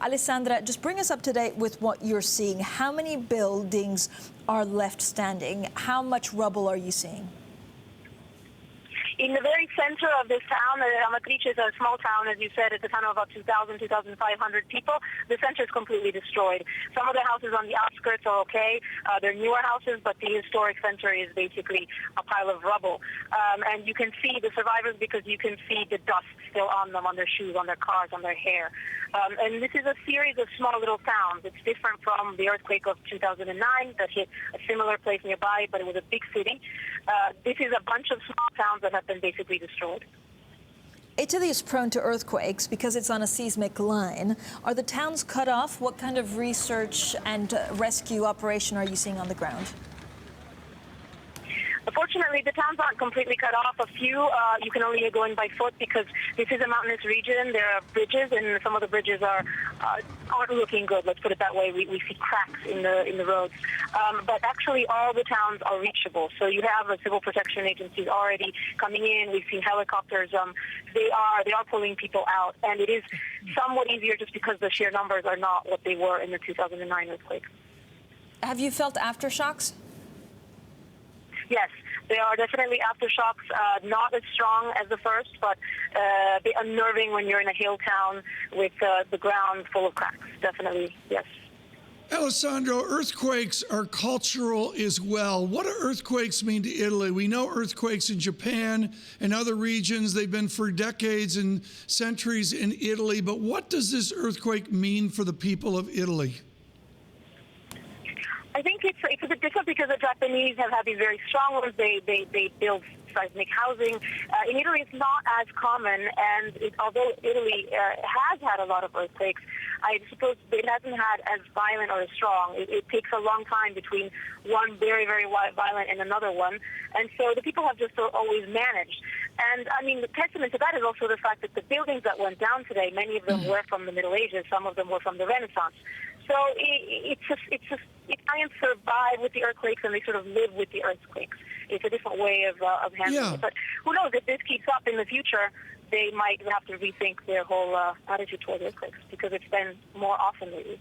Alessandra, just bring us up to date with what you're seeing. How many buildings are left standing? How much rubble are you seeing? In the very center of this town, Amatrice is a small town, as you said. It's a town of about 2,000, 2,500 people. The center is completely destroyed. Some of the houses on the outskirts are okay. They're newer houses, but the historic center is basically a pile of rubble. And you can see the survivors because you can see the dust still on them, on their shoes, on their cars, on their hair. And this is a series of small little towns. It's different from the earthquake of 2009 that hit a similar place nearby, but it was a big city. This is a bunch of small towns that have been basically destroyed. Italy is prone to earthquakes because it's on a seismic line. Are the towns cut off? What kind of research and rescue operation are you seeing on the ground? Unfortunately, the towns aren't completely cut off. A few you can only go in by foot because this is a mountainous region. There are bridges, and some of the bridges aren't looking good. Let's put it that way. We see cracks in the roads. But actually, all the towns are reachable. So you have the civil protection agencies already coming in. We've seen helicopters. They are pulling people out, and it is somewhat easier just because the sheer numbers are not what they were in the 2009 earthquake. Have you felt aftershocks? Yes, there are definitely aftershocks, not as strong as the first, but a bit unnerving when you're in a hill town with the ground full of cracks. Definitely, yes. Alessandra, earthquakes are cultural as well. What do earthquakes mean to Italy? We know earthquakes in Japan and other regions. They've been for decades and centuries in Italy. But what does this earthquake mean for the people of Italy? I think it's a bit different because the Japanese have had these very strong ones. They build seismic housing. In Italy, it's not as common, and although Italy has had a lot of earthquakes, I suppose it hasn't had as violent or as strong. It takes a long time between one very, very violent and another one, and so the people have just always managed. And, I mean, the testament to that is also the fact that the buildings that went down today, many of them were from the Middle Ages, some of them were from the Renaissance. So it clients survive with the earthquakes, and they sort of live with the earthquakes. It's a different way of handling it. But who knows, if this keeps up in the future, they might have to rethink their whole attitude toward earthquakes because it's been more often lately.